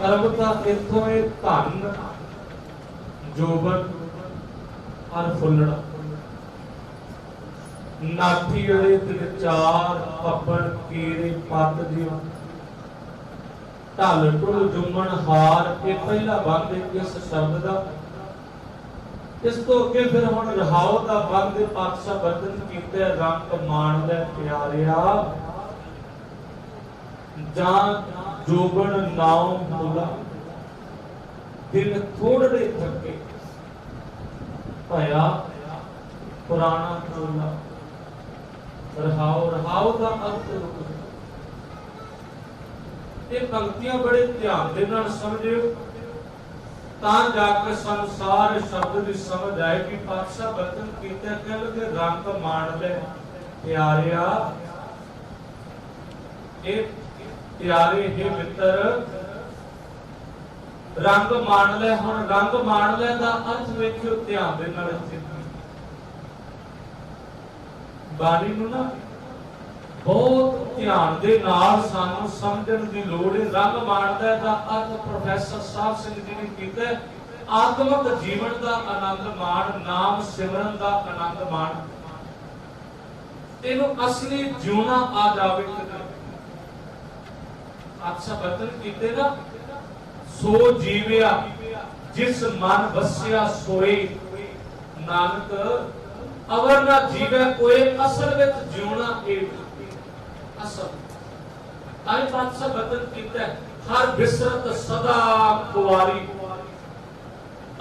धर्म का इथों धन जोबन और फुलड़ा नाठी अड़े तिल चार पपड़ केरे पत दियो ढल ढुल जुमन हार ये पहला बंद इस शब्द का। इस तो अगे फिर हुण रहाओ दा बंद पातशाह बदन कीते रंग मान ले प्यारिया जां जोबन नाव भूला दिन थोड़े थके भया पुराना भूला। रहाओ रहाओ दा अर्थ ये पंक्तियां बड़े ध्यान दे नाल समझियो तां जाके संसार शब्द की समझ आए कि पातशाह बचन कीते कह लगे रंग मान ले प्यारिया ए प्यारे हे मित्र रंग मान ले। हुण रंग मान ले दा अर्थ वेखियो ध्यान दे नाल बाणी नूं ना बहुत ध्यान दे नाल सानू समझण दी लोड़ है। रंग माणदा दा अर्थ प्रोफेसर साहब सिंह जी ने कीता आत्मक जीवन दा आनंद माण नाम सिमरन दा आनंद माण तेनू असली जीवना आ जावे। अच्छा बचन कीते ना सो जीविया जिस मन बसिया सोए नानक अवर ना जीवे कोई असल विच जीवना ए असल पातशाह बदन कीता हर बिसरत सदा कुवारी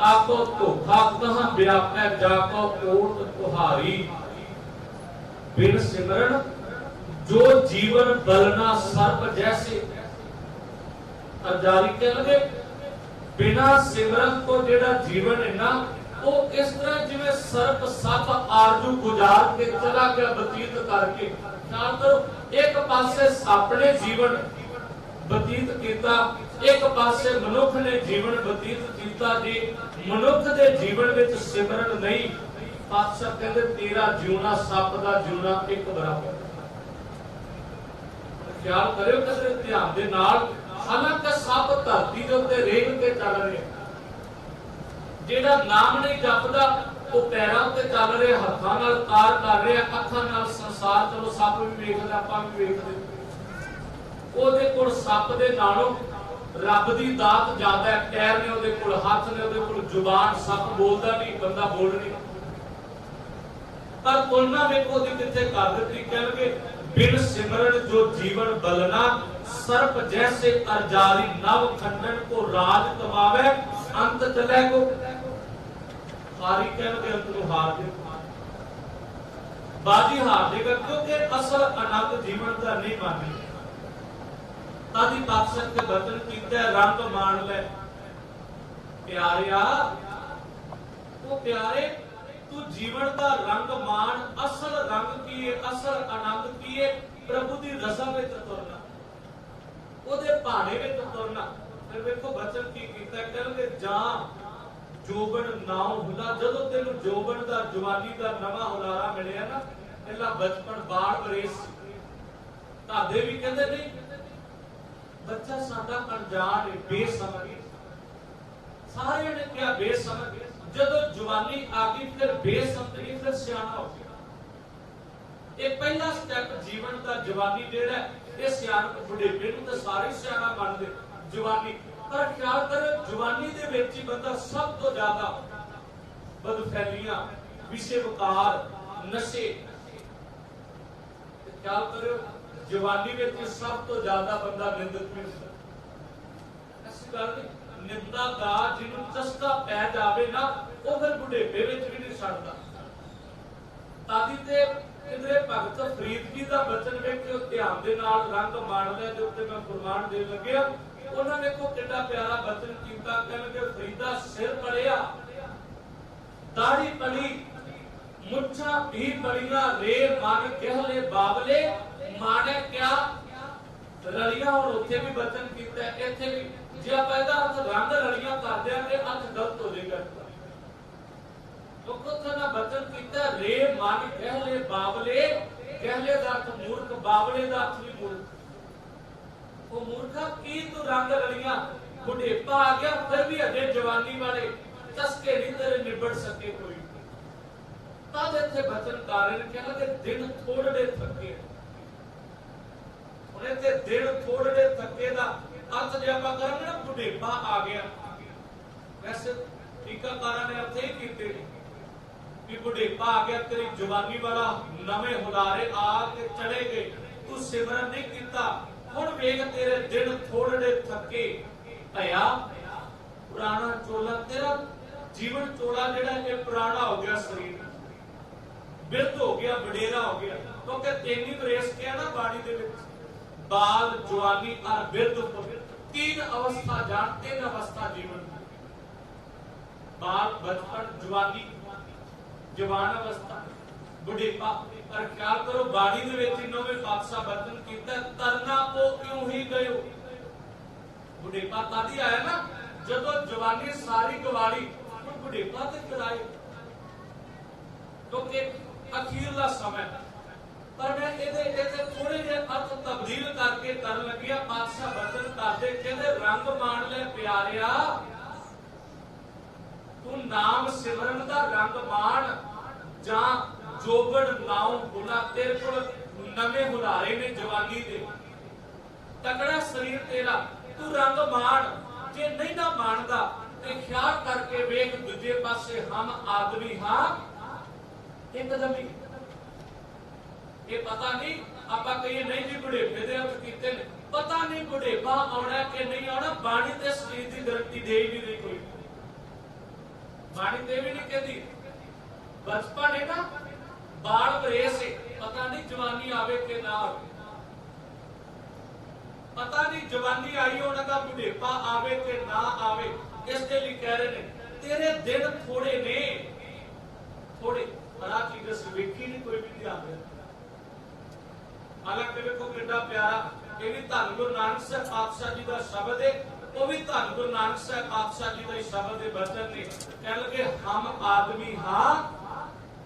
ताको धोखा कहां व्यापै जाको कोट तुहारी बिन सिमरन जो जीवन बलना सर्प जैसे अजारी कह लगे बिना सिमरन तो जेड़ा जीवन है ना वो इस तरह जिवें सर्प सप आरजू गुजार के चला गया बतीत करके एक पासे सप ने जीवन बतीत किया एक पासे मनुख ने जीवन बतीत किया जी मनुख के जीवन में सिमरन नहीं पातशाह कहते तेरा जीवना सप का जीवना एक बराबर। ख्याल करियो कदे ध्यान दे नाल हालांकि सप धरती के उत्ते रेंग के चल रहे जेड़ा नाम नहीं जपदा वो पैरों ते चल रहे हाथों नाल कार कर रहे अखां नाल संसार चलो सप भी वेखदे आपां भी वेखदे ओदे कोल सप दे नालों रब दी दात ज्यादा है। पैर ने ओदे कोल हाथ ने ओदे कोल जुबान सप बोलदा नहीं बंदा बोल नहीं पर तुलना वेखो दी किथे कर दित्ती कह लगे बिन सिमरन जो जीवन बलना सर्प जैसे अर्जारी नव खंडन को राज कमावे अंत चले को हारी कह के अंत को हार दे बाजी हार देगा क्योंकि असल आनंद जीवन का नहीं मानी तादी पातशाह के बचन कीते रंग मान ले प्यारिया तो प्यारे तू जीवन का रंग मान असल रंग की है असल आनंद की है प्रभु दी रज़ा में तुरना ओदे भाणे में तुरना। फिर देखो बचन की कीता कहंगे जा जोबन नाव हुला जदों तेनू जोबन दा जवानी दा नवा हुलारा मिलिया ना पहला बचपन बाल बरेस तादे भी कहंदे नहीं बच्चा साडा अनजान है बेसमझ सारे ने क्या बेसमझ जदों जवानी आ गई फिर बेसमझी फिर सियाना हो गया। ये पहला स्टेप जीवन दा जवानी जेड़ा ये सियान बुढ़ेपे नूं ते सारे सियाना बनदे जवानी पर ख्याल करो जवानी दे विच ही बंदा सब तो ज्यादा बदफैलियां विषय विकार नशे ख्याल करो जवानी विच सब तो ज्यादा बंदा निंदक भी ऐसी गल नहीं निंदा दा जिन्हों चस्का पै जावे ना वो फिर बुढ़ेपे विच भी नहीं छड्डदा। तादी ते इधरे भगत फरीद जी दा बचन वेखियो ध्यान दे नाल रंग मान ले दे उत्ते मैं फरमान देन लगया उन्होंने को कितना प्यारा बचन कीता कहलगे फरीदा सिर पड़िया दाढ़ी पड़ी मुच्छां भी पड़िया रे मन कहले बाबले माने क्या रलियां और उत्थे भी बचन कीता इत्थे भी जे आप ਇਹਦਾ अर्थ रंग रलियां करदे आ ते अर्थ गलत हो जाएगा। तो कुछ ना बचन कीता रे मन कहले बाबले कहले दा अर्थ मूर्ख बाबले दा अर्थ भी मूर्ख वो मूर्खा की तू रंग रलियां बुढ़ेपा आ गया, फिर भी अजे जवानी वाले चस्के नहीं तेरे निबड़ सके कोई। तद इत्थे बचनकार ने कहा कि दिन थोड़े थके, हुण इत्थे दिन थोड़े थके दा अर्थ जे आपां करांगे ना बुढ़ेपा आ गया, वैसे टीकाकारां ने अर्थ ही कीते कि बुढ़ेपा आ गया, तेरी जवानी वाला नवे हुलारे आ के चढ़े गए, तू सिमरन नहीं कीता, हुण वेख तेरे दिन थोड़े थके भया। पुराना चोला तेरा जीवन चोला जिहड़ा ये पुराना हो गया, शरीर बिरध हो गया, वडेरा हो गया, क्योंकि तेनी वरेस किया ना बाणी दे विच बाल जवानी और बिरध, तीन अवस्था जान, तीन अवस्था जीवन, बाल बचपन जवानी जवान अवस्था बुढ़ेपा। पर ख्याल करो बाणी दे विच इन्होंने पातशाह वचन कीता तरना को क्यों ही गयो। बुढ़ेपा तद आया ना जदों जवानी सारी गवाली, बुढ़ेपा ते कराए क्योंकि अखीरला समय। पर मैं इहदे थोड़े जे अर्थ तब्दील करके कर लगिया। पातशाह वचन करदे कहंदे रंग मान ले प्यारिया, तू नाम सिमरन दा रंग मान, जां जोबड़ नाउ गुना तेरे को नवे हुलारे ने जवानी दे, तगड़ा शरीर तेरा, तू रंग मान। जे नहीं ना मानदा ते ख्याल करके वेख दूजे पासे हम आदमी हां एकदम ही। ये पता नहीं आपां कहिए नहीं जी बुढ़ेपे दे अर्थ कीते ने, पता नहीं बुढ़ेपा आउणा कि नहीं आउणा, बाणी ते शरीर की गारंटी दे ही नहीं कोई, बाणी ते भी नहीं कहती। बचपन है ना, बाल वरेस है, पता नहीं जवानी आवे के ना आवे, पता नहीं जवानी आई होने का बुढ़ेपा आवे के ना आवे। इसके लिए कह रहे ने तेरे दिन थोड़े ने, थोड़े बड़ा चीज वेखी नहीं कोई भी ध्यान दे। हालांकि देखो कितना प्यारा, ये भी धन गुरु नानक साहब पातशाह जी का शब्द है, वो भी धन गुरु नानक साहब पातशाह जी का शब्द है, वचन ने कह लगे हम आदमी हां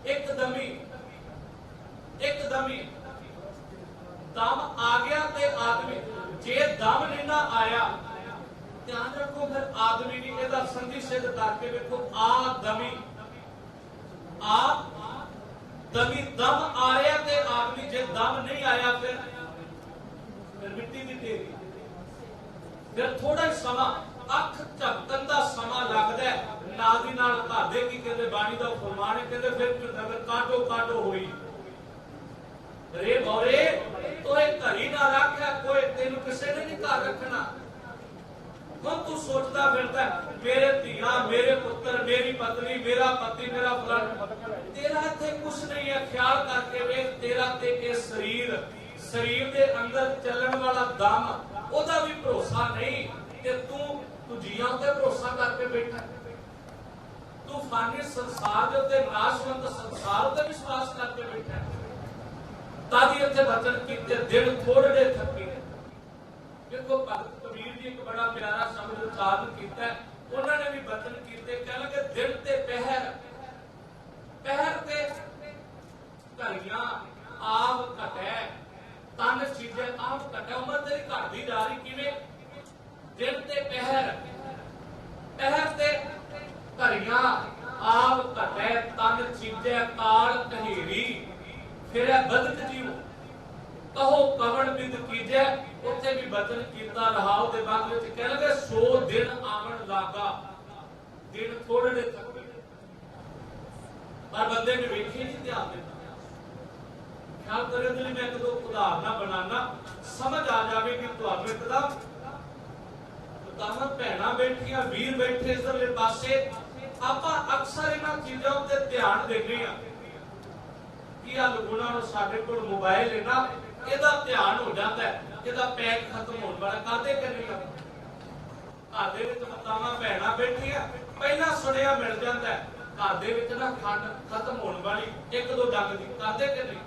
एकदमी, एकदमी दम आ गया ते आदमी, जे दम नहीं ना आया ध्यान रखो फिर आदमी नहीं। ਇਹਦਾ ਸੰਧੀ ਸਿੱਧ ਕਰਕੇ ਵੇਖੋ ਆਦਮੀ, आदमी दम आ रहा ते आदमी, जे दम नहीं आया फिर मिट्टी दी ढेरी। फिर थोड़ा समा अख झपकन दा समा लगदा है, नाल दी नाल घर दे की कहंदे बाणी दा फरमान है, कहंदे फिर नगर काटो काटो होई रे मोरे तो एक घरी ना रखा कोई, तेन किसी ने नहीं घर रखना। हम तू सोचता फिरता मेरे धियां मेरे पुत्र मेरी पत्नी मेरा पति मेरा फलाना, तेरा इत्थे कुछ नहीं है। ख्याल करके वेख तेरा ते के शरीर, शरीर दे अंदर चलण वाला दम, ओदा भी भरोसा नहीं ते तू जियां ते भरोसा करके बैठा, तू फानी संसार दे उत्ते नाशवंत संसार उत्ते विश्वास करके बैठा। तादी इत्थे वचन कीते दिन थोड़े थके। देखो भगत कबीर जी एक बड़ा प्यारा शब्द उच्चारण कीता है, उन्होंने भी वचन कीते, कहने के दिन ते पहर, पहर ते घड़ियां आप घटै, तन चीजें आप घटै, उम्र तेरी घटदी जा रही किवें? दिन ते पहर, पहर ते घड़ियां आप घटै, तन चीजें काल कहेरी, फिर बदक जीव कहो कवण बिद कीजे। उत्थे भी वचन कीता रहाओ दे बाद विच कह लगे सो दिन आवन लागा, दिन थोड़े थके। पर बंदे ने वेखी नहीं ध्यान देता। ख्याल करे तो मैं एक दो उदाहरण बनाना समझ आ जाएगी तुहानू एकदम। भैणां बैठियां वीर बैठे इधरले पासे, आपां अक्सर इन्हां चीजां उत्ते ध्यान देने आ कि आ लुगुणा नूं साडे कोल मोबाइल है ना, ਇਹਦਾ ਧਿਆਨ ਹੋ ਜਾਂਦਾ ਹੈ, ਇਹਦਾ ਪੈਕ ਖਤਮ ਹੋਣ ਵਾਲਾ ਕਰਦੇ ਕਿ ਨਹੀਂ ਕਰਦੇ। ਘਰ ਦੇ ਵਿੱਚ ਮਾਤਾਵਾਂ ਭੈਣਾਂ ਬੈਠੀਆਂ, ਪਹਿਲਾਂ ਸੁਣਿਆ ਮਿਲ ਜਾਂਦਾ ਹੈ, ਘਰ ਦੇ ਵਿੱਚ ਨਾ ਖੰਡ ਖਤਮ ਹੋਣ ਵਾਲੀ ਇੱਕ ਦੋ ਡੰਗ ਦੀ ਕਰਦੇ ਕਿ ਨਹੀਂ।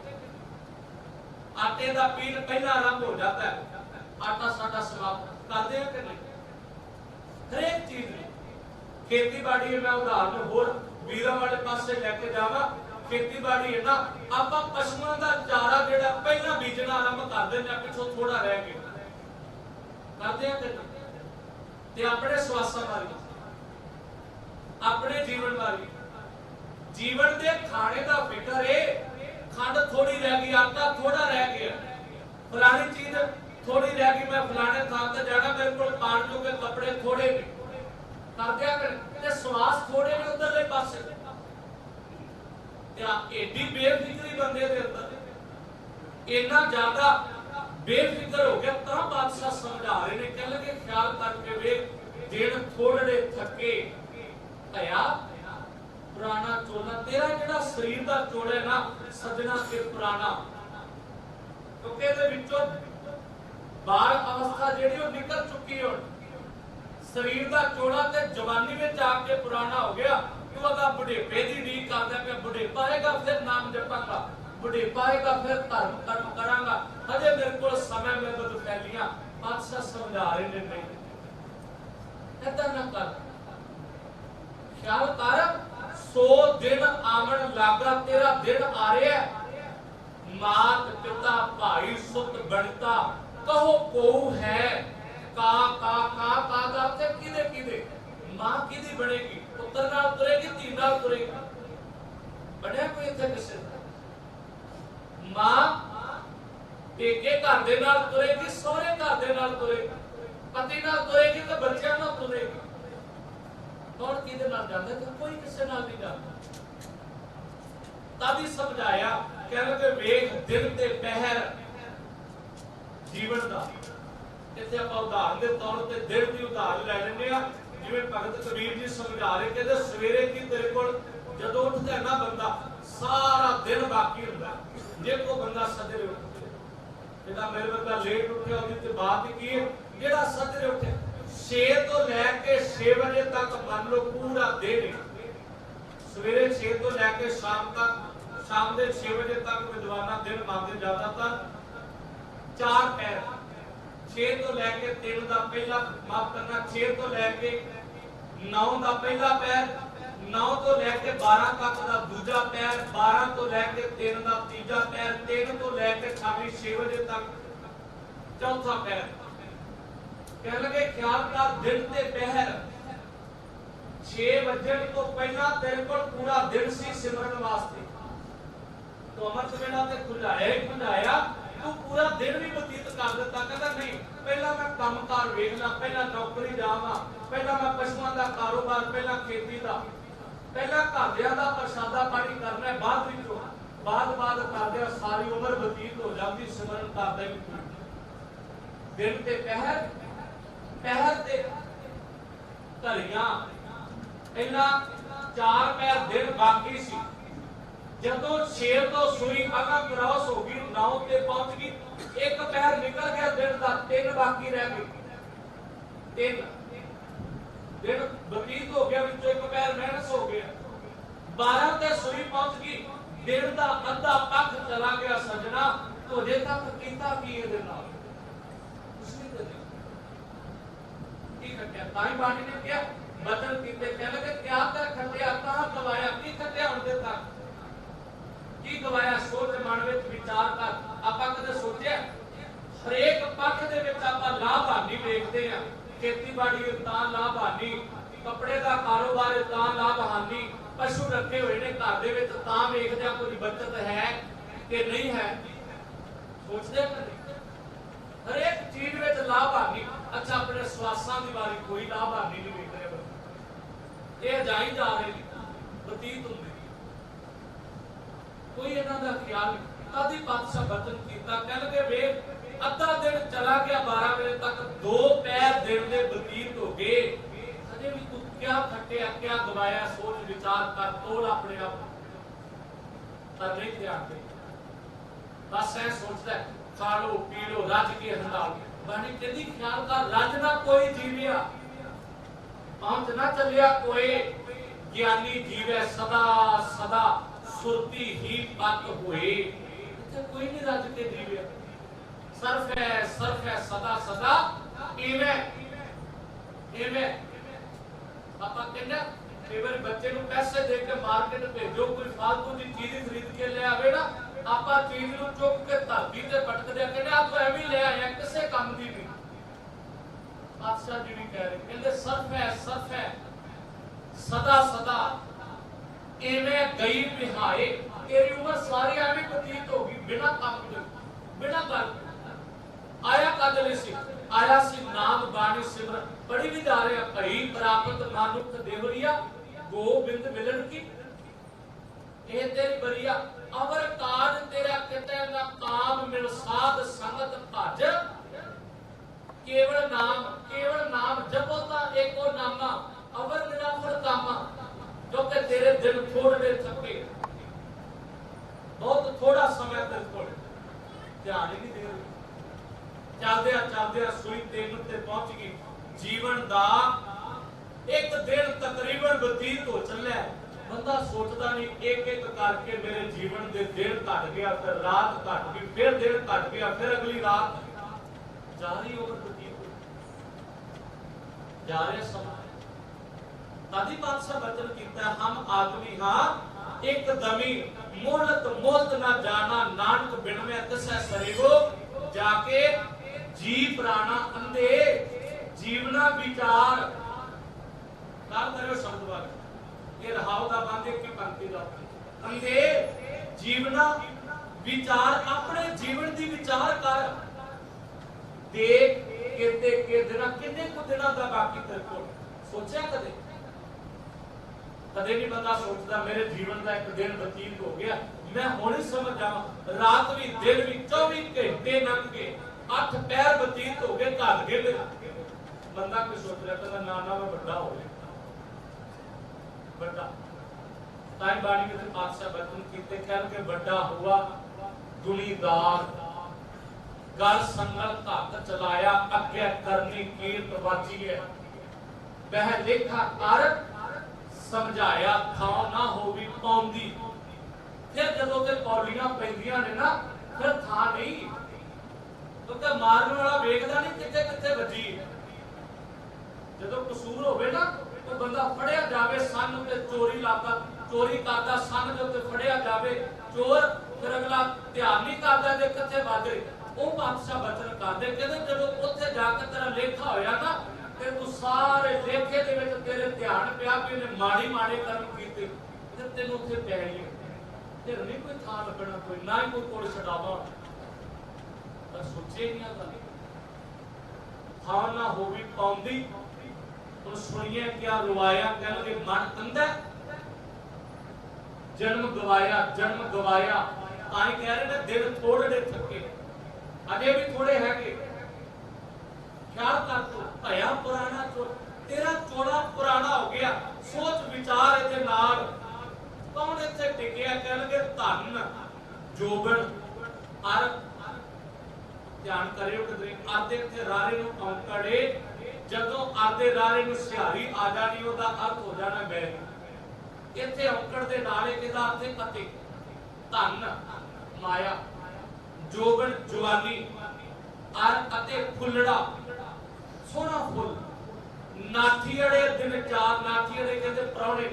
ਆਟੇ ਦਾ ਪੀਣ ਪਹਿਲਾਂ ਆਰੰਭ ਹੋ ਜਾਂਦਾ ਹੈ, ਆਟਾ ਸਾਡਾ ਸਮਾਪਤ ਕਰਦੇ ਕਿ ਨਹੀਂ। ਹਰੇਕ ਚੀਜ਼ ਖੇਤੀਬਾੜੀ ਮੈਂ ਉਦਾਹਰਨ ਹੋਰ ਵੀਰਾਂ ਵਾਲੇ ਪਾਸੇ ਲੈ ਕੇ ਜਾਵਾਂ। खेतीबाड़ी है ना, आप पशुओं का चारा जो पहला बीजना आरंभ कर दें, पिछों थोड़ा रह गया करते हैं। ते अपने स्वासां वाली, अपने जीवन वाली। जीवन के खाने का फिक्र है, खंड थोड़ी रह गई, आटा थोड़ा रह गया, फलानी चीज थोड़ी रह गई, मैं फलाने थां ते जाना, मेरे को पान जोगे कपड़े थोड़े ने, कर दिया कर, स्वास थोड़े ने उधरले पासे। एडी बेफिक्री बंदे दे अंदर, इन्ना ज्यादा बेफिक्र हो गया। तो बादशाह समझा रहे ने, कह लगे ख्याल करके वेख, दिन थोड़े थके हया पुराना चोला, तेरा जिहड़ा शरीर का चोला है ना सजना के पुराना, क्योंकि इहदे विचों बाल अवस्था जिहड़ी वो निकल चुकी है, शरीर का चोला ते जवानी में आके पुराना हो गया। तू अगा बुढ़ेपे की नीक करदा पिया, बुढ़ेपा आएगा फिर नाम जपांगा, बुढ़ेपा आएगा फिर धर्म कर्म करांगा, हजे मेरे को समय में बद फैलियां। बादशाह समझा रहे ने, नहीं ऐसा ना कर, ख्याल कर, 100 दिन आवन लागा, तेरा दिन आ रहा है। मात पिता भाई सुत बनता, कहो को है, का का ते किदे किदे, मां किदी बनेगी, पुत्र नाल तुरेगी, धी नाल तुरेगी, बनया कोई इत्थे किसे दा? मां पेके घर दे नाल तुरेगी, सोहरे घर दे नाल तुरेगी, पति नाल तुरेगी ते बच्चों नाल तुरेगी। कौन किदे नाल जांदा है? कोई किसे नाल नहीं जांदा। तभी समझाया, कह लगे वेख दिन ते पहर जीवन दा। इत्थे आपां उदाहरण दे तौर ते दिन दी उदाहरण ले लैंदे आ, जिवें भगत कबीर जी समझा रहे, कहते सवेरे की तेरे कोल जदों उठदा है ना बंदा, सारा दिन बाकी हुंदा। जे कोई बंदा सजरे उठे, जेड़ा मेरे वर्गा लेट उठे, ओदी ते बात की है, जेड़ा सजरे उठे 6 तो लैके 6 बजे तक मान लो पूरा दिन, सवेरे 6 तो लैके शाम तक, शाम के 6 बजे तक विद्वाना दिन मानते ज्यादातर 4 पैर, 6 तो लैके 3 का पहला माफ करना, 6 तो लैके 9 का पहला पैर, 9 तो लैके 12 तक का दूजा पैर, 12 तो लैके 3 का तीजा पैर, 3 तो लैके शामी 6 बजे तक चौथा पैर। कह लगे ख्याल कर, दिन ते पहर 6 बजे तो पहला तेरे को पूरा दिन सी सिमरन वास्ते, तो अमृत वेला ते खुलाया ही खुलाया, तू पूरा दिन भी बतीत कर दिता। कहता नहीं, पहला मैं कामकार वेखना, पहला नौकरी जावा, पहला मैं पशुओं का कारोबार, पहला खेती का, पहला घरदियां दा प्रसादा पानी करना है, बाद विचों बात करदे सारी उम्र बतीत हो जाती सिमरन करदे। दिन ते पहर, पहर ते घड़ियां, इन्ना 4 पैर दिन बाकी सी। जदों 6 तो सुई अगा क्रॉस हो गई, 9 ते पहुंच गई, एक पैर निकल गया दिन का, 3 बाकी रह गए, 3 दिन बतीत हो गया, विचों एक पैर महनस हो गया। 12 ते सुई पहुंच गई, दिन का अद्धा पख चला गया सजना, तो अजे तक कीता की इहदे नाल कुछ नहीं करिया। की खट्या ताई बाणी ने क्या बदल कीते, कह लगे क्या कर खट्या, कहां गवाया, की खट्या हुण दे तक की गवाया। सोच मन विच विचार कर, आपां कदे सोचिया हरेक पक्ष दे विच आपां लाभ हानि देखदे आ, खेतीबाड़ी तां लाभ हानि, कपड़े का कारोबार तां लाभ हानि, पशु रखे हुए ने घर दे विच तां वेखदे आ कोई बचत है कि नहीं है, सोचदे कदे हरेक चीज विच लाभ हानि। अच्छा अपने स्वासां दी वारी कोई लाभ हानि नहीं वेख रहे, ये जाई जा रहे बतीत हुंदे, कोई इन्हां दा ख्याल नहीं। तदी बादशाह वचन कीता, कह लगे वेख अद्धा दिन चला गया, 12 बजे तक 2 पैर दिन दे बतीत हो गए, अजे भी तू क्या खट्टिया, क्या गवाया, सोच विचार कर, तोड़ अपने आप पर नहीं ध्यान दे, बस ऐ सोचदा खा लो पी लो रज के हंडाल। बानी कहती ख्याल कर, रज ना कोई जीविया, पंथ ना चलिया कोई, ज्ञानी जीवे सदा सदा, सुरती ही पत हुए, कोई नहीं रज के जीवे, सर्फ है सदा सदा, इवें इवें आपा कहना कई बार बच्चे को पैसे दे के मार्केट भेजो, कोई फालतू की चीज खरीद के ले आवे ना, आपा चीज नु चुक के धरती ते पटक दिया, कहने आप तो एवं ले आए किसे काम की नहीं, पातशाह जी भी कह रहे, कहते सर्फ है सदा सदा इवें गई बिहाए। तेरी उम्र सारी एवं बतीत होगी बिना काम के, बिना गल। आया कद ले सी, आया सी नाम बाणी सिमर। पढ़ी भी जा रहे भई प्राप्त मानुख देवरिया गोबिंद मिलन की। ए तेरी बरिया अवर काज तेरा किते ना काम मिल साध संगत भज। केवल नाम जपो ता एको नामा अवर निराफल कामा। जो कि तेरे दिन थोड़े थके, बहुत थोड़ा समय तेरे कोल, ध्यान ही नहीं दे रही। चलदे सुई तेन ते पहुंच गई। जीवन दा एक दिन तकरीबन बतीत हो चलिया। बंदा सोचता नहीं एक एक करके मेरे जीवन दे दिन घट गया, फिर रात घट गई, फिर दिन घट गया, फिर अगली रात जारी उम्र बतीत हो जा रहे समय। तभी बादशाह वचन कीता हम आदमी हाँ एक दमी मोलत ना जाना नानक बिन में तसै सरीगो। जाके जी प्राणा अंधे जीवना विचार कर करो शब्द वाले ये रहाव दा बंद एक पंक्ति दा। अंधे जीवना विचार अपने जीवन दी विचार कर। देख के दिन किन्ने को दिनों दा बाकी तेरे को सोचा कदे नहीं। बंदा सोचता मेरे जीवन का एक दिन बतीत हो गया, मैं हुणे समझ जावां। रात भी दिन भी 24 घंटे लंघ गए, 8 पैर बतीत हो गए, घट गए। बंदा कोई सोच रहा था ना मैं बड़ा हो गया, बड़ा ताई बाणी के पातशाह वचन कीते कह के बड़ा हुआ दुनीदार गल संगल तक चलाया। अगे करनी कीर्त वाची है वह लेखा कर समझाया था ना हो भी पाउंदी। फिर जदों ते पौड़ियां पैंदियां ने ना फिर था नहीं, क्योंकि मारने वाला वेखदा नहीं किथे किथे वजी। जदों कसूर होवे ना तो बंदा फड़िया जावे, सन ते चोरी लाता चोरी करदा सन दे उत्ते फड़िया जावे चोर, फिर अगला ध्यान नहीं करदा जे किथे वाजे। ਉਹ ਬਾਦਸ਼ਾਹ ਬਚਨ ਕਰਦੇ ਕਹਿੰਦੇ ਜਦੋਂ ਉੱਥੇ ਜਾ ਕੇ ਤੇਰਾ ਲੇਖਾ ਹੋਇਆ ਨਾ ਤੇ ਤੂੰ ਸਾਰੇ ਲੇਖੇ ਦੇ ਵਿੱਚ ਤੇਰੇ ਧਿਆਨ ਪਿਆ ਕਿ ਇਹਨੇ ਮਾੜੇ ਕਰਮ ਕੀਤੇ ਤੇ ਤੈਨੂੰ ਉੱਥੇ ਪੈ ਗਈ ਤੇ ਨਹੀਂ ਕੋਈ ਥਾਂ ਲੱਭਣਾ, ਕੋਈ ਨਾ ਹੀ ਕੋਈ ਕੋਲ ਛਡਾਵਾ। ਤਾਂ ਸੋਚੇ ਨਹੀਂ ਆ ਥਾਂ ਨਾ ਹੋਵੇ ਪਾਉਂਦੀ। ਹੁਣ ਸੁਣੀਏ ਕਿਆ ਰਵਾਇਆ ਕਹਿੰਦੇ ਮਨ ਅੰਧਾ ਜਨਮ ਗਵਾਇਆ ਤਾਂ ਹੀ ਕਹਿ ਰਹੇ ਨੇ ਦਿਨ ਥੋੜੇ ਥੱਕੇ अजे भी थोड़े है के ख्याल कर तू भया पुराना तेरा चोड़ा पुराना हो गया। सोच विचार इहदे नाल कौन इत्थे टिकिया कहणगे धन जोबन अर ध्यान करियो कि आधे इत्थे रारे नूं औंकड़े जदों आधे रारे नूं सिहारी आ जानी ओदा अर्थ हो जाना बैरी। इत्थे औंकड़ दे नाले किदा अर्थ पति धन माया जोबन जवानी आर अते फुलड़ा सोना फुल नाठीड़े दिन चार नाठीड़े कहते प्राणे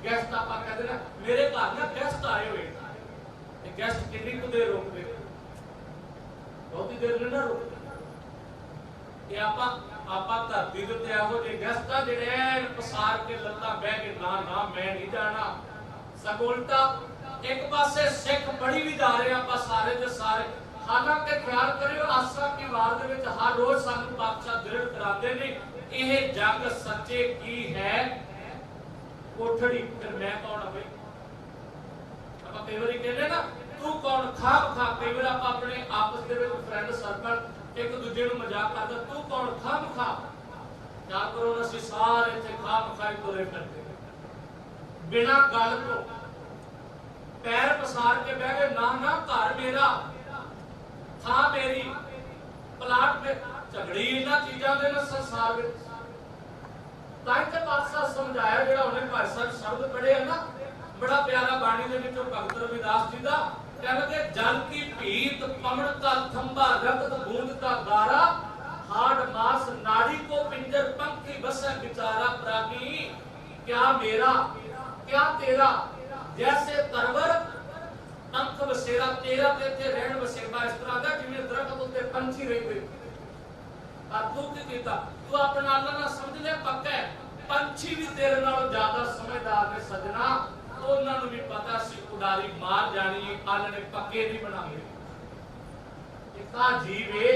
गेस्ट आपा कहते ना मेरे घर ना गेस्ट आए हुए ते गेस्ट कितनी कुछ देर रोकते बहुत ही देर ना रोकते ये आपा धरती दे उत्ते आहो जे गेस्ट आ जिहड़े पसार के लत्तां बह के ना मैं नहीं जाना सगोलता एक पासे सिख पढ़ी भी जा रहे हैं सारे के सारे। हालांकि ख्याल करियो आसा की वार दे विच हर रोज सानू बादशाह दृढ़ कराते ने यह जग सच्चे की है कोठड़ी। फिर मैं कौन है आप कई बार कहते ना तू कौन खा कई बार आप अपने आपस दे विच फ्रेंड सर्कल एक दूजे नूं मजाक करदा तू कौन खा क्या करो असीं सारे इत्थे खा खाई तुरे फिरदे बिना गल तो पैर पसार के बह गए ना घर मेरा था मेरी प्लाट में झगड़ी इन्हां चीजां दे ना संसार विच। तां ते बादशाह समझाया जेड़ा उन्हें भाई साहब शब्द पढ़े है ना बड़ा प्यारा बाणी दे विचों भगत रविदास जी दा कहंदे जल की भीत पमन का थंबा रक्त बूंद का गारा हाड मास नाड़ी को पिंजर पंखी बसे बिचारा प्राणी। क्या मेरा क्या तेरा जैसे तरवर अंक बसेरा तेरा ते रहन बसेरा इस तरह का जिवें दरखत उत्ते पंछी रहिंदे पर तू की कीता, तू अपना अल्लाह ना समझ ले पक्का है। पंछी भी तेरे नालों ज्यादा समझदार ने सजना, उन्होंने भी पता सी उड़ारी मार जानी है, अल्लाह ने पक्के नहीं बनाए। इतना जीव है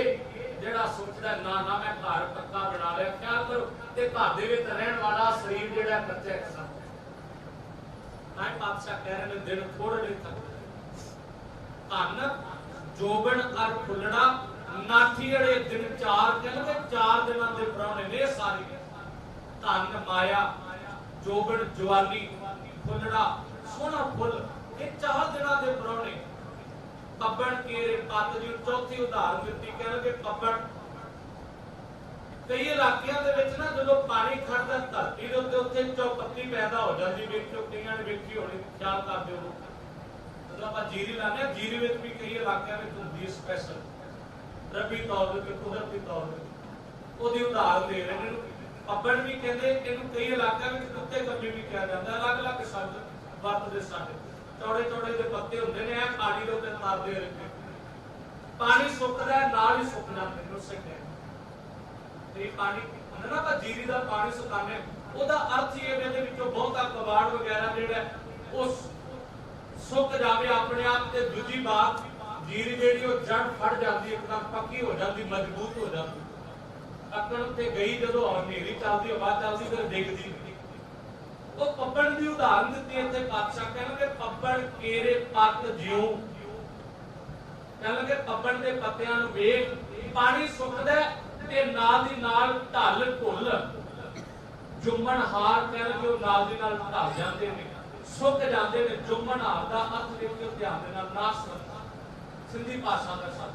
जेड़ा सोचदा ना ना मैं घर पक्का बना लिया, ख्याल करो ते घर दे विच रहन वाला शरीर जेड़ा कच्चा है सब नाय पातशाह कह रहे ने दिन थोड़े दिन तक धन जोबन और फुलड़ा नाठी अड़े दिन चार कहते 4 दिनों के प्राणे ने सारे धन माया जोबन जवानी फुलड़ा सोना फुल ये 4 दिनों के प्राणे पब्बन केरे पत जी चौथी उदाहरण दी कहणगे पब्बन कई इलाकिਆਂ ਦੇ ਵਿੱਚ ਨਾ ਜਦੋਂ ਪਾਣੀ ਖੜਦਾ ਧਰਤੀ ਦੇ ਉੱਤੇ ਉੱਥੇ ਚੌਪੱਤੀ ਪੈਦਾ ਹੋ ਜਾਂਦੀ ਵੇਖੋ ਕਈਆਂ ਨੇ ਵੇਖੀ ਹੋਣੀ ਖਿਆਲ ਕਰਦੇ ਹੋ ਜਦੋਂ ਆਪਾਂ ਜੀਰੀ ਲਾਉਂਦੇ ਆ ਜੀਰੀ ਵਿੱਚ ਵੀ ਕਈ ਇਲਾਕਿਆਂ ਵਿੱਚ ਹੁੰਦੀ ਹੈ ਸਪੈਸ਼ਲ ਰੱਬੀ ਤੌਰ ਤੇ ਕੁਦਰਤੀ ਤੌਰ ਤੇ ਉਹਦੀ ਉਦਾਹਰਨ ਦੇ ਰਹੇ ਨੇ ਪੱਬਨ ਵੀ ਕਹਿੰਦੇ ਇਹਨੂੰ ਕਈ ਇਲਾਕਿਆਂ ਵਿੱਚ ਕੁੱਤੇ ਕੰਬੀ ਵੀ ਕਿਹਾ ਜਾਂਦਾ ਅਲੱਗ-ਅਲੱਗ ਸ਼ਬਦ ਵਰਤਦੇ ਸਾਡੇ ਚੌੜੇ ਚੌੜੇ ਦੇ ਪੱਤੇ ਹੁੰਦੇ ਨੇ ਆ ਖਾੜੀ ਦੇ ਉੱਤੇ ਤਾਰਦੇ ਰਹਿੰਦੇ ਪਾਣੀ ਸੁੱਕਦਾ ਨਾਲ ਹੀ ਸੁੱਕ ਜਾਂਦੇ ਨੇ ਉਸੇ ਟਾਈਮ ਤੇ ਪਾਣੀ ਹੁੰਦਾ ਨਾ ਆਪਾਂ ਜੀਰੀ ਦਾ ਪਾਣੀ ਸੁਕਾਉਂਦੇ ਉਹਦਾ ਅਰਥ ਹੀ ਇਹਦੇ ਵਿੱਚੋਂ ਬਹੁਤਾ ਕਬਾੜ ਵਗੈਰਾ ਜਿਹੜਾ ਉਸ ਸੁੱਕ ਜਾਵੇ ਆਪਣੇ ਆਪ ਤੇ ਦੂਜੀ ਬਾਤ ਜੀਰੀ ਜਿਹੜੀ ਉਹ ਜੜ ਫੜ ਜਾਂਦੀ ਇੱਕਦਮ ਪੱਕੀ ਹੋ ਜਾਂਦੀ ਮਜ਼ਬੂਤ ਹੋ ਜਾਂਦੀ ਅਕਣ ਤੇ ਗਈ ਜਦੋਂ ਹਨੇਰੀ ਚੱਲਦੀ ਹਵਾ ਚੱਲਦੀ ਫਿਰ ਡਿੱਗਦੀ ਉਹ ਪੱਬਣ ਦੀ ਉਦਾਹਰਨ ਦਿੱਤੀ ਇੱਥੇ ਪਾਤਸ਼ਾਹ ਕਹਿੰਦੇ ਪੱਬਣ ਕੇਰੇ ਪੱਤ ਜਿਉ ਕਹਿੰਦੇ ਪੱਬਣ ਦੇ ਪੱਤਿਆਂ ਨੂੰ ਵੇਖ ਪਾਣੀ ਸੁੱਕਦਾ ਤੇ ਨਾਲ ਦੀ ਨਾਲ ਢਲ ਢੁੱਲ ਜੁਮਨ ਹਾਰ ਕਹਿੰਦੇ ਉਹ ਨਾਲ ਦੀ ਨਾਲ ਢਲ ਜਾਂਦੇ ਨੇ ਸੁੱਕ ਜਾਂਦੇ ਨੇ ਜੁਮਨ ਹਾਰ ਦਾ ਅਰਥ ਦੇਖੋ ਧਿਆਨ ਦੇ ਨਾਲ ਨਾਸ਼ਵੰਤ ਸਿੰਧੀ ਭਾਸ਼ਾ ਦਾ ਸ਼ਬਦ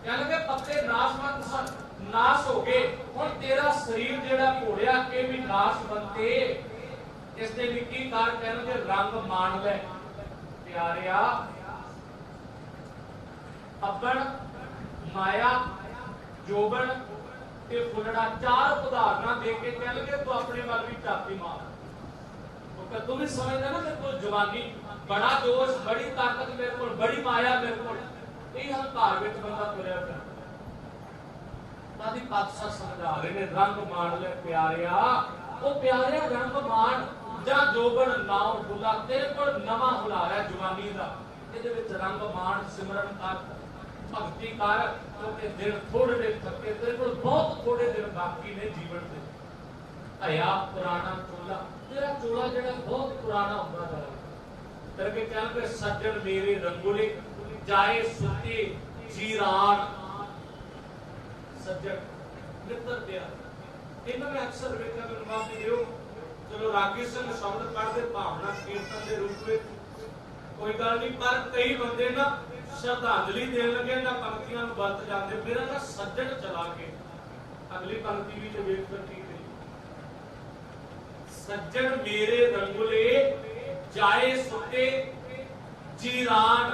ਕਹਿੰਦੇ ਪੱਤੇ ਨਾਸ਼ਵੰਤ ਸਨ ਨਾਸ਼ ਹੋ ਗਏ ਹੁਣ ਤੇਰਾ ਸਰੀਰ ਜਿਹੜਾ ਘੋੜਿਆ ਇਹ ਵੀ ਨਾਸ਼ਵੰਤੇ ਇਸ ਦੇ ਲਈ ਕੀ ਕਾਰ ਕਹਿੰਦੇ ਰੰਗ ਮਾਣ ਲੈ ਪਿਆਰਿਆ ਪੱਬਣ ਮਾਇਆ जोबन ते फुलड़ा 4 उदाहरण दे के कह लगे तो अपने वाल भी चाती मार तो तुम भी समझदा ना मेरे को जवानी बड़ा जोश बड़ी ताकत मेरे को बड़ी माया मेरे को यही हंकार विच बंदा तुरया फिर तादी पातशाह समझा रहे ने रंग मान ले प्यारिया ओ प्यारिया रंग मान जा जोबन नाव हुला तेरे को नवा हुलारा जवानी दा ਇਹਦੇ ਵਿੱਚ ਰੰਗ ਮਾਣ ਸਿਮਰਨ ਕਰ ਭਗਤੀ ਕਰ ਕਿਉਂਕਿ ਦਿਨ ਥੋੜੇ ਦੇ ਥੱਕੇ ਤੇਰੇ ਕੋਲ ਬਹੁਤ ਥੋੜੇ ਦਿਨ ਬਾਕੀ ਨੇ ਜੀਵਨ ਦੇ ਹਯਾ ਪੁਰਾਣਾ ਚੋਲਾ ਤੇਰਾ ਚੋਲਾ ਜਿਹੜਾ ਬਹੁਤ ਪੁਰਾਣਾ ਹੁੰਦਾ ਜਾ ਰਿਹਾ ਤੇਰੇ ਕੇ ਕਹਿੰਦੇ ਸੱਜਣ ਮੇਰੇ ਰੰਗੁਲੇ ਜਾਏ ਸੁੱਤੇ ਜੀਰਾਨ ਸੱਜਣ ਮਿੱਤਰ ਪਿਆਰ ਇਹਨਾਂ ਨੇ ਅਕਸਰ ਵੇਖਿਆ ਮੈਨੂੰ ਮਾਫ ਦਿਓ ਚਲੋ ਰਾਗੀ ਸਿੰਘ ਸ਼ਬਦ ਪੜ੍ਹਦੇ ਭਾਵਨਾ ਕੀਰਤਨ ਦੇ ਰੂਪ ਵਿੱਚ कोई गल नहीं पर कई बंदे ना श्रद्धांजलि देने लगे ना पंक्तियां वरत जाते फिर ना सज्जन चला के अगली पंक्ति भी जो वेख कर ठीक है सज्जन मेरे रंगुले जाए सुते जीरान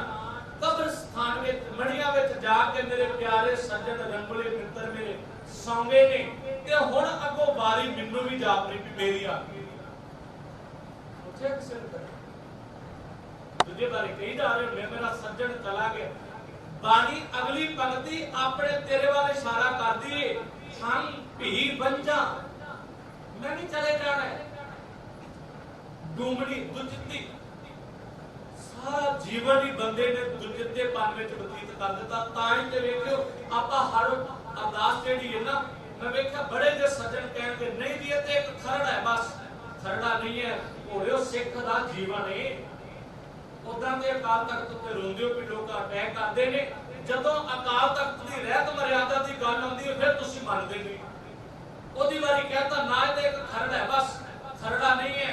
कब्रस्तान में मड़िया में जाके मेरे प्यारे सज्जन रंगुले मित्र मेरे सौंगे ने ते हुण अगो बारी मैनू भी जापनी भी मेरी आ गई मुझे अक्सर दूजे बारे कही जा रहे मैं मेरा सज्जन चला गया बानी अगली पंक्ति अपने तेरे वाले इशारा कर दी हम भी बंजा मैं नहीं चले जाना है डूमड़ी दुचित्ती सारा जीवन ही बंदे ने दुचित्ते पान में बतीत कर दिता ताई ते वेखियो आपा हर अरदास जेडी है ना मैं वेखिया बड़े जे सज्जन कहणगे नहीं दी ते एक खरड़ा है बस खरड़ा नहीं है होयो सिख दा जीवन है उदां दे अकाल तख्त ते रोंदे हो कि लोग अटैक करते ने जदों अकाल तख्त दी रहत मर्यादा दी गल आउंदी है फिर तुसीं मनदे नहीं ओदी वारी कहता ना ते एक खरड़ा है बस खरड़ा नहीं है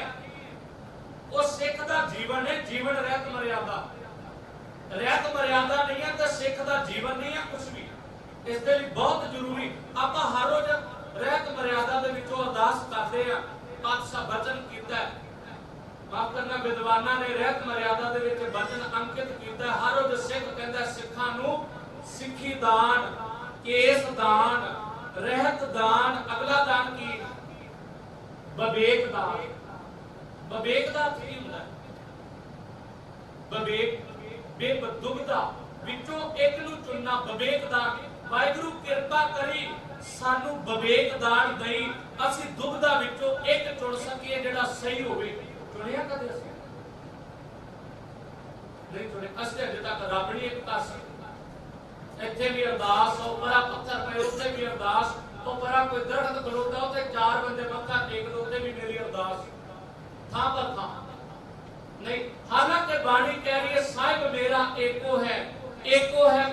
वो सिख दा जीवन है जीवन रहत मर्यादा नहीं है ते सिख दा जीवन नहीं है कुछ भी इस दे लई बहुत जरूरी आपां हर रोज रहत मर्यादा दे विचों अरदास करदे आ पातशाह वचन कीता है माफ करना विद्वाना ने रहत मर्यादा दे विच वचन अंकित कीता हर रोज सिख कहंदा सिखां नूं सिੱਖੀ दान केस दान रहत दान अगला दान की विवेक दा की हुंदा विवेक बेबदुगदा विचों एक नूं चुनना विवेक दान वाहिगुरू किरपा करी सानू विवेक दान दई असी दुविधा विचों एक चुन सकीए जिहड़ा सही होवे। चुनिया कदे असीं नहीं चुने। असीं अजे तक रब नहीं एक पासे इत्थे भी अरदास हो परा पत्थर पे उत्ते भी अरदास तो परा कोई दरख्त खलोता उत्ते चार बंदे मत्था टेक दो उत्ते भी मेरी अरदास थां पर थां नहीं। हालांकि बाणी कह रही है साहिब मेरा एको है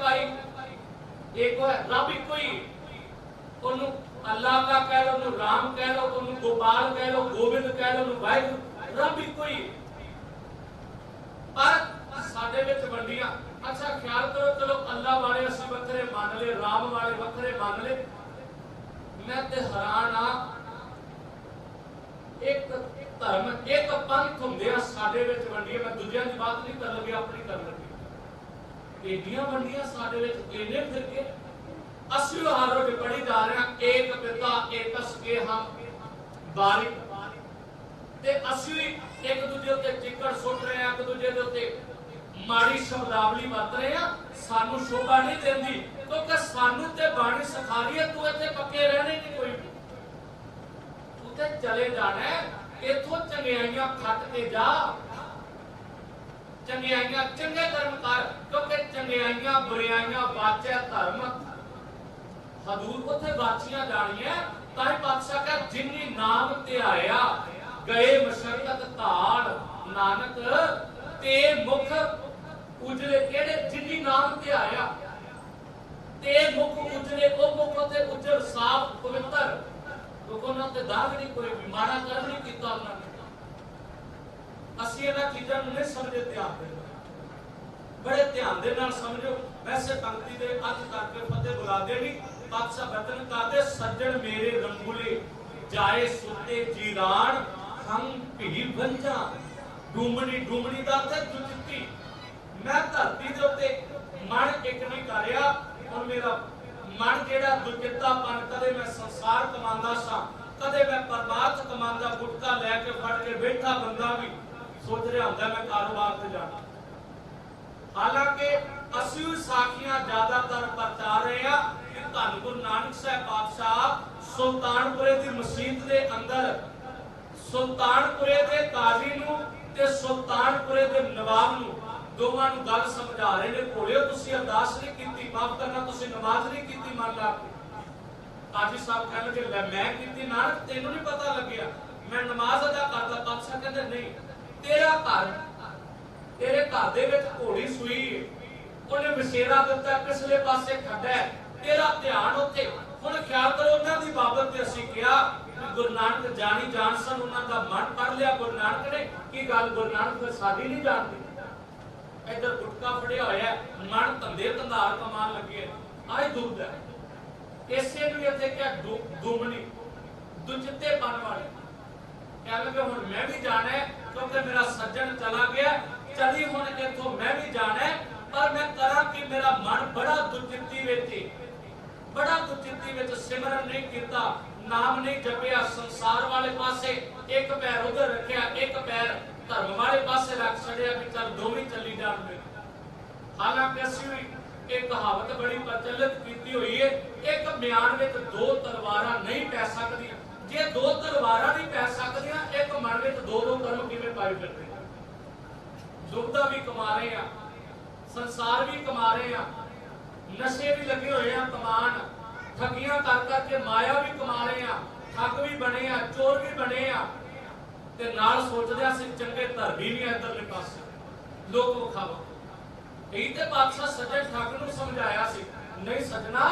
भाई एको है रब इको ही। ओनू अल्लाह का कह लो ओनू राम कह लो ओनू गोपाल कह लो गोविंद कह लो ओनू वाहिगुरू रब इको ही। पर साडे विच वंडियां अच्छा ख्याल करो चलो अल्लाह वाले असीं वखरे मान ले राम वाले वखरे मान ले। मैं ते हैरान आ एक धर्म एक पंथ हुंदे आ साडे विच वंडियां। मैं दूजियां दी बात नहीं कर लगी अपनी कर लगी। एडियां वंडियां साडे विच इन्ने फिर के असीं हर रोज पढ़ी जा रहे हैं एक पिता एकस के हम बारिक ते असीं एक दूजे उत्ते चिक्कड़ सुट रहे हैं एक दूजे दे उत्ते माड़ी शब्दावली वरत रहे हैं। सानू शोभा नहीं देंदी क्योंकि सानू ते बाणी सिखा रही है तू इत्थे पक्के रहने नहीं कोई तू ते चले जाना है इथों चंगियाइयां खट के जा चंगियाइयां चंगे कर्म कर क्योंकि चंगियाइयां बुराइयां बाचे धर्म हदूद उत्थे बाचियां जानियां। ताई पातशाह कह जिन्नी नाम ते आया गए मशक्कत धाड़ नानक ते मुख उजले केड़े जिन्नी नाम ते आया ते मुख उजले ओ मुख ते उजल साफ पवित्र लोगों ने ते दाग नहीं कोई भी माड़ा कर्म नहीं कीता उन्होंने। असीं इन्हां चीज़ां नूं नहीं समझे ध्यान दे बड़े ध्यान दे नाल समझो। वैसे पंक्ति दे अर्थ करके फतेह बुला देनी पातशाह बतन करदे सज्जन मेरे रंगुले जाए सुते जीरान हम भी वंजा डूमनी डूमनी दा ते दुचित्ती। मैं धरती दे उत्ते मन एक नहीं करिया और मेरा मन जेड़ा दुचित्तापन कदे मैं संसार कमांदा सा कदे मैं परमार्थ कमांदा गुटका लेके फड़ के बैठा बंदा भी सोच रहा हुंदा मैं कारोबार ते जाना। हालांकि असीं साखियां ज्यादातर प्रचार रहे हैं कि धन गुरु नानक साहब पातशाह सुल्तानपुरे दी मसीत दे अंदर सुल्तानपुरे दे काजी नूं ते सुल्तानपुरे दे नवाब नूं दोवां नूं गल समझा रहे ने घोड़ियो तुसीं अरदास नहीं कीती माफ करना तुसीं नमाज नहीं कीती मान ला काजी साहब कहण लगे ले मैं कीती नानक तैनूं नहीं पता लग्या मैं नमाज अदा करदा। पातशाह कहंदे नहीं तेरा घर तेरे घर दे विच घोड़ी सूई है ਉਹਨੇ ਵਿਸ਼ੇਰਾ ਦਿੱਤਾ ਪਿਛਲੇ ਪਾਸੇ ਖੱਡਾ ਹੈ ਤੇਰਾ ਧਿਆਨ ਉੱਥੇ। ਹੁਣ ਖਿਆਲ ਕਰੋ ਉਹਨਾਂ ਦੀ ਬਾਬਤ ਤੇ ਅਸੀਂ ਕਿਹਾ ਗੁਰੂ ਨਾਨਕ ਜਾਣੀ ਜਾਣ ਸਨ ਉਹਨਾਂ ਦਾ ਮਨ ਪੜ ਲਿਆ ਗੁਰੂ ਨਾਨਕ ਨੇ ਕੀ ਗੱਲ ਗੁਰੂ ਨਾਨਕ ਸਾਡੀ ਨਹੀਂ ਜਾਣਦੇ। ਇੱਧਰ ਗੁਟਕਾ ਫੜਿਆ ਹੋਇਆ ਮਨ ਧੰਦੇ ਧੰਦਾਰ ਕਮਾਨ ਲੱਗੇ ਆਈ ਦੁੱਧ ਹੈ ਇਸੇ ਨੂੰ ਇੱਥੇ ਕਿਹਾ ਦੁਮਣੀ ਦੁਚਿੱਤੇ ਪਨ ਵਾਲੇ ਕਹਿ ਲਗੇ ਹੁਣ ਮੈਂ ਵੀ ਜਾਣਾ ਕਿਉਂਕਿ ਮੇਰਾ ਸੱਜਣ ਚਲਾ ਗਿਆ ਚਲੀ ਹੁਣ ਇੱਥੋਂ ਮੈਂ ਵੀ ਜਾਣਾ पर मैं करा कि मेरा मन बड़ा दुचित्ती विच सिमरन नहीं कीता नाम नहीं जपिया संसार वाले पासे एक पैर उधर रखिया एक पैर धर्म वाले पासे रख छड़िया कि चल दोवें चली जाणगे। हालांकि असीं एक कहावत बड़ी प्रचलित कीती हुई है एक म्यान विच दो तलवारां नहीं पै सकदियां। जे दो तलवारां नहीं पै सकदियां एक मन विच दो दो कर्म किवें पाई फिरदे। दुविधा भी कमा रहे हैं संसार भी कमा रहे हैं नशे भी लगे हुए हैं कमान ठगियां कर करके माया भी कमा रहे हैं ठग भी बने हैं चोर भी बने हैं ते नाल सोचदे असीं चंगे धर्मी भी इधरले पासे लोक विखावा। यही ते पातशाह सज्जन ठग नूं समझाया सी नहीं सजना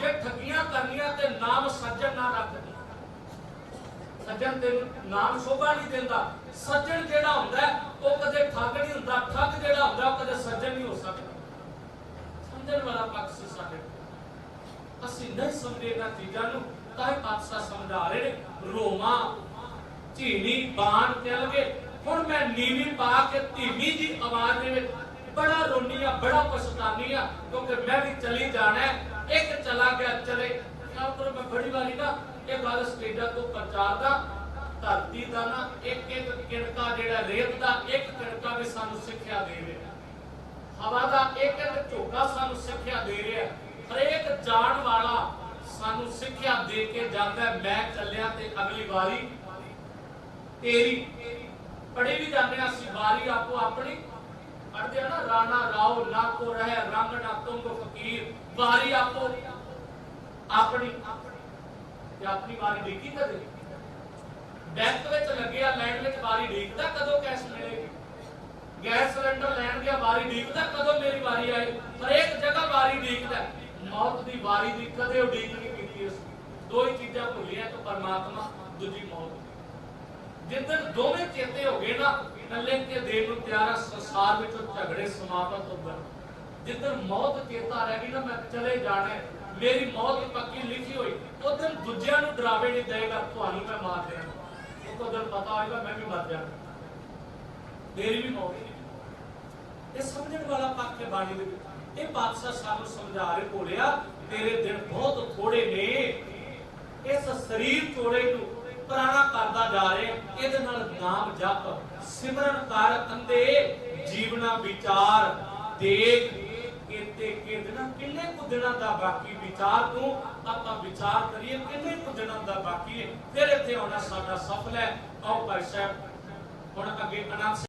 जे ठगियां करनियां ते नाम सज्जन ना रख सज्जन ते नाम शोभा नहीं देंदा। सज्जन जेड़ा हुंदा वो कदे ठग नहीं हुंदा ठग जेड़ा हुंदा वो कदे सज्जन नहीं हो सकदा। समझण वाला पक्ष सी साडे ਅਸੀਂ नहीं समझे इन्हां चीज़ां नूं तां पातशाह समझा रहे ने रोमा झीनी बाण कह लगे हुण मैं नीवी पा के धीमी जी आवाज दे विच बड़ा रोनी आ बड़ा पछतानी आ क्योंकि मैं भी चली जाना है एक चला गया चले ख्याल करो मैं बड़ी वाली ना ये गल स्टेजा तो प्रचार दा धरती दा ना एक एक किणका जेड़ा रेत दा एक किणका भी सानू सिक्ख्या दे रहा हवा दा एक एक झोका सानू सिक्ख्या दे रहा हरेक जान वाला सानू सिक्ख्या दे के जाता है, मैं चलिया ते अगली बारी तेरी। पढ़े भी जाते हैं असि, बारी आपो अपनी पढ़ते हैं ना, राणा राव ना को रहे रंग ना तुम को फकीर, बारी आपो अपनी। अपनी बारी देखी कदे बैंक विच लगे लैंड विच बारी देखदा कदों कैश मिलेगी, गैस सिलेंडर लैन गया बारी देखदा कदों मेरी बारी आए, हर एक जगह बारी देखदा। मौत दी बारी दी कदे उडीक नहीं कीती उस दो ही चीजां भुलियां, तो परमात्मा दूजी मौत। जिद्दन दोवें चेते हो गए ना, नले के देव नूं प्यारा संसार विचों झगड़े समाप्त हो गए। जिद्दन मौत चेता रह गई ना, मैं चले जाना है, मेरी मौत पक्की लिखी हुई, उस दिन दूजियां नूं डरावे नहीं देगा, तुहानूं मैं मार देना। तो दिन पता होगा मैं भी मर जाना, मेरी भी मौत। ये समझण वाला पक्ष है बाणी दे विच। ये बादशाह सानू समझा रहे, भोलिया तेरे दिन बहुत थोड़े ने, इस शरीर थोड़े नूं पुराना करदा जा रहे, इहदे नाल नाम जप सिमरन कर, अंधे जीवना विचार देख केते के दिना किन्ने कुछ दिना दा बाकी विचार तू आपां विचार करिए किन्ने कुछ दिना दा बाकी है, फिर इत्थे होना साडा सफल है। आओ भाई साहब हुण अगे आनंद